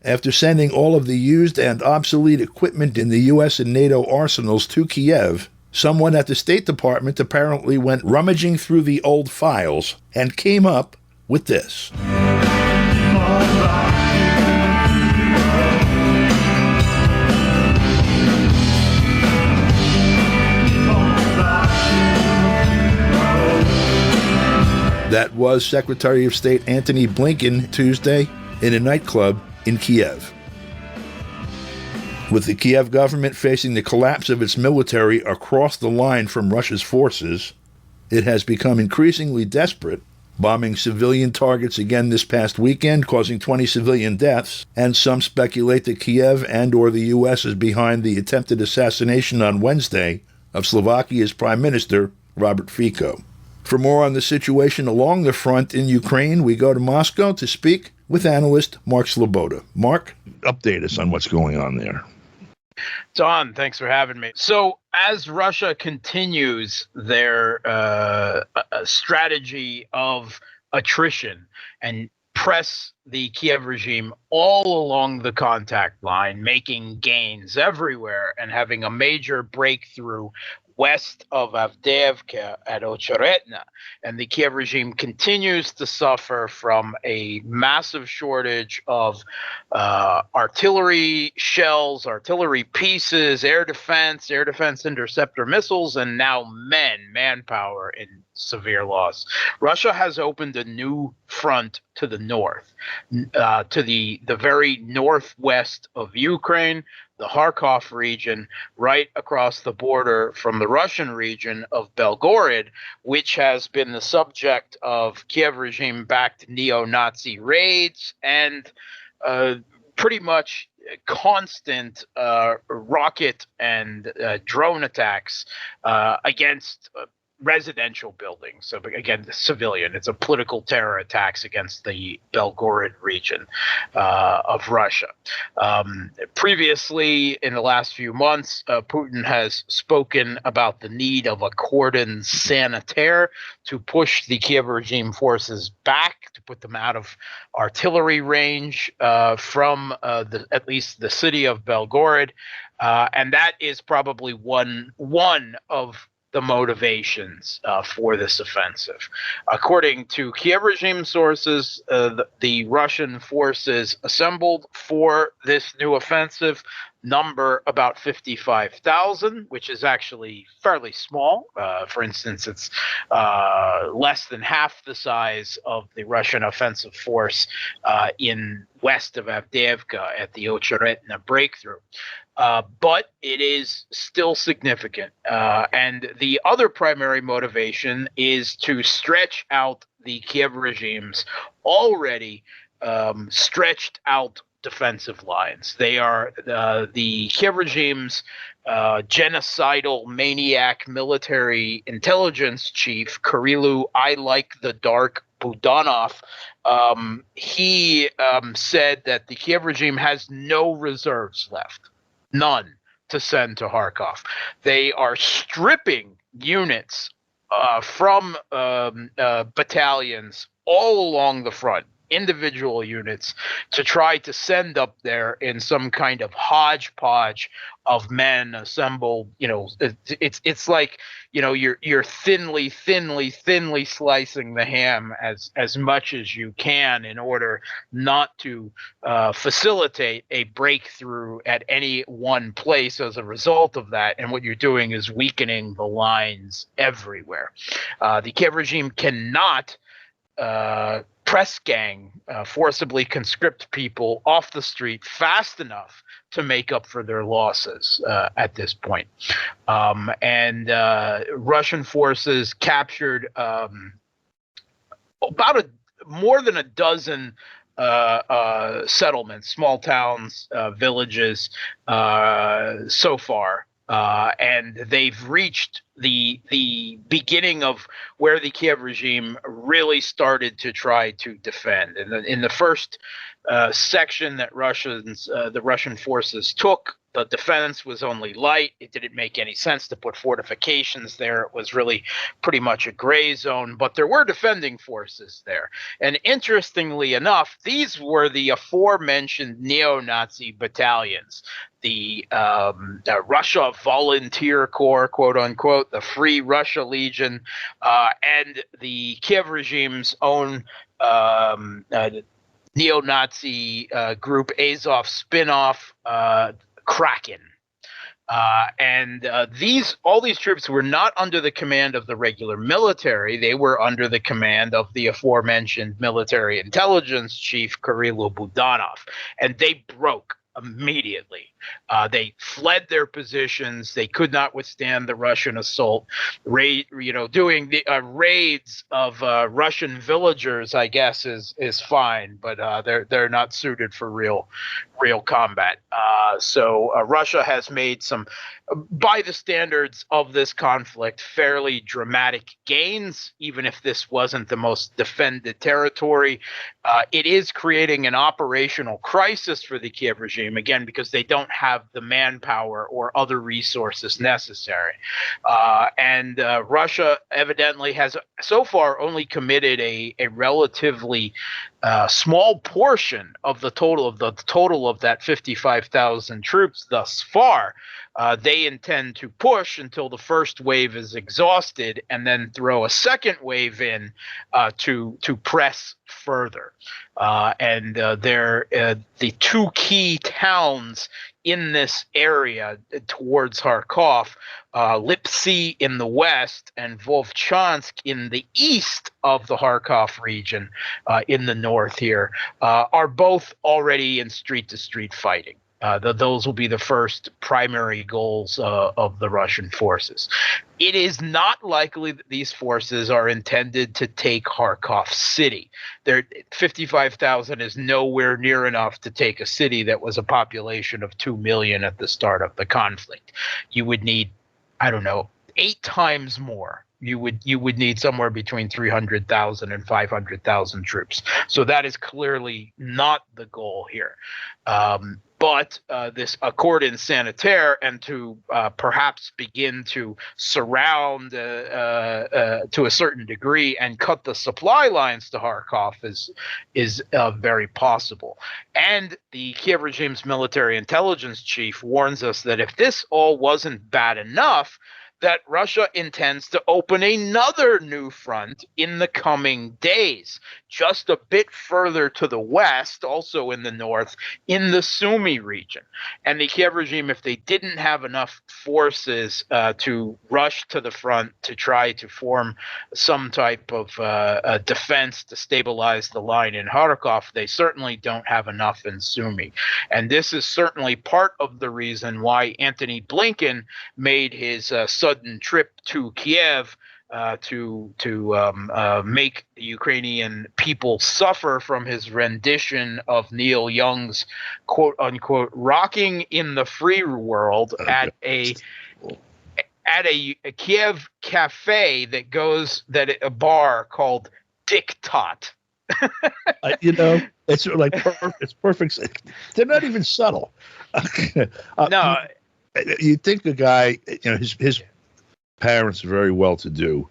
after sending all of the used and obsolete equipment in the U.S. and NATO arsenals to Kiev. Someone at the State Department apparently went rummaging through the old files and came up with this. That was Secretary of State Antony Blinken Tuesday in a nightclub in Kiev. With the Kiev government facing the collapse of its military across the line from Russia's forces, it has become increasingly desperate, bombing civilian targets again this past weekend, causing 20 civilian deaths, and some speculate that Kiev and/or the U.S. is behind the attempted assassination on Wednesday of Slovakia's Prime Minister, Robert Fico. For more on the situation along the front in Ukraine, we go to Moscow to speak with analyst Mark Sleboda. Mark, update us on what's going on there. Don, thanks for having me. So as Russia continues their strategy of attrition and press the Kiev regime all along the contact line, making gains everywhere and having a major breakthrough west of Avdiivka at Ocheretna, and the Kiev regime continues to suffer from a massive shortage of artillery shells, artillery pieces, air defense interceptor missiles, and now manpower in severe loss. Russia has opened a new front to the north, to the very northwest of Ukraine, the Kharkov region, right across the border from the Russian region of Belgorod, which has been the subject of Kiev regime-backed neo-Nazi raids and pretty much constant rocket and drone attacks against residential buildings. So again, the civilian. It's a political terror attacks against the Belgorod region of Russia. Previously, in the last few months, Putin has spoken about the need of a cordon sanitaire to push the Kiev regime forces back, to put them out of artillery range from at least the city of Belgorod. And that is probably one of the motivations for this offensive. According to Kiev regime sources, the Russian forces assembled for this new offensive number about 55,000, which is actually fairly small. For instance, it's less than half the size of the Russian offensive force in west of Avdiivka at the Ocheretna breakthrough. But it is still significant. And the other primary motivation is to stretch out the Kiev regime's already stretched out defensive lines. They are the Kiev regime's genocidal maniac military intelligence chief, Kyrylo I Like the Dark Budanov. He said that the Kiev regime has no reserves left. None to send to Kharkov. They are stripping units from battalions all along the front, individual units, to try to send up there in some kind of hodgepodge of men assembled. You know, it's like, you know, you're thinly slicing the ham as much as you can in order not to facilitate a breakthrough at any one place as a result of that. And what you're doing is weakening the lines everywhere. The Kiev regime cannot press gang, forcibly conscript people off the street fast enough to make up for their losses at this point. And Russian forces captured more than a dozen settlements, small towns, villages so far. And they've reached the beginning of where the Kiev regime really started to try to defend. And in the first section that the Russian forces took The defense was only light. It didn't make any sense to put fortifications there. It was really pretty much a gray zone, but there were defending forces there. And interestingly enough, these were the aforementioned neo-Nazi battalions. The Russia Volunteer Corps, quote unquote, the Free Russia Legion, and the Kiev regime's own neo-Nazi group, Azov spin-off, Kraken. All these troops were not under the command of the regular military. They were under the command of the aforementioned military intelligence chief, Kirilo Budanov, and they broke immediately. They fled their positions. They could not withstand the Russian assault. Doing the raids of Russian villagers, I guess, is fine, but they're not suited for real combat. So Russia has made some, by the standards of this conflict, fairly dramatic gains. Even if this wasn't the most defended territory, it is creating an operational crisis for the Kiev regime, again, because they don't have the manpower or other resources necessary. And Russia evidently has so far only committed a relatively small portion of the total of that 55,000 troops thus far. They intend to push until the first wave is exhausted, and then throw a second wave in to press further. The two key towns in this area towards Kharkov, Lipsy in the west and Volchansk in the east of the Kharkov region in the north here, are both already in street-to-street fighting. Those will be the first primary goals of the Russian forces. It is not likely that these forces are intended to take Kharkov city. 55,000 is nowhere near enough to take a city that was a population of 2 million at the start of the conflict. You would need, 8 times more. You would need somewhere between 300,000 and 500,000 troops. So that is clearly not the goal here. But this cordon sanitaire, and to perhaps begin to surround to a certain degree and cut the supply lines to Kharkov is very possible. And the Kiev regime's military intelligence chief warns us that if this all wasn't bad enough, that Russia intends to open another new front in the coming days, just a bit further to the west, also in the north, in the Sumy region. And the Kiev regime, if they didn't have enough forces to rush to the front to try to form some type of defense to stabilize the line in Kharkov, they certainly don't have enough in Sumy. And this is certainly part of the reason why Antony Blinken made his sudden trip to Kiev to make the Ukrainian people suffer from his rendition of Neil Young's quote unquote "Rocking in the Free World" at a Kiev cafe a bar called Diktat. It's like perfect. It's perfect. They're not even subtle. No, you think the guy, his parents are very well to do,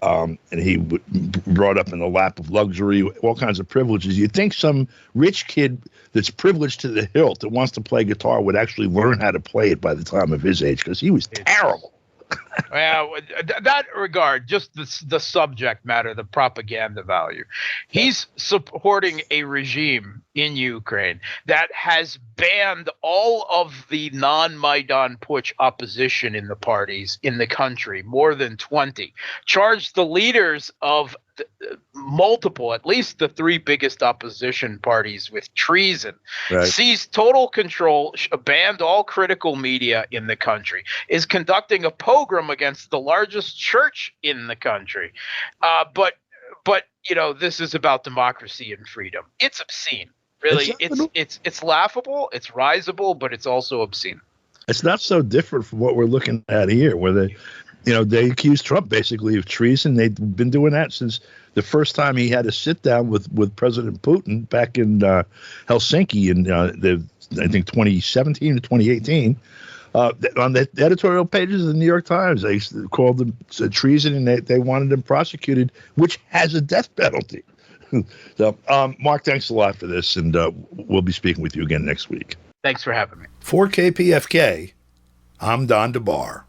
and he brought up in the lap of luxury, all kinds of privileges. You'd think some rich kid that's privileged to the hilt that wants to play guitar would actually learn how to play it by the time of his age, because he was terrible. Well, that regard, just the subject matter, the propaganda value. He's supporting a regime in Ukraine that has banned all of the non-Maidan Putsch opposition in the parties in the country, more than 20, charged the leaders of multiple, at least the 3 biggest opposition parties, with treason, right, seized total control, banned all critical media in the country, is conducting a pogrom against the largest church in the country. But this is about democracy and freedom. It's obscene. Really, it's laughable, it's risible, but it's also obscene. It's not so different from what we're looking at here, where They accused Trump basically of treason. They've been doing that since the first time he had a sit down with President Putin back in Helsinki in I think 2017 to 2018. On the editorial pages of the New York Times, they called them treason, and they wanted him prosecuted, which has a death penalty. So, Mark, thanks a lot for this, and we'll be speaking with you again next week. Thanks for having me. For KPFK, I'm Don DeBar.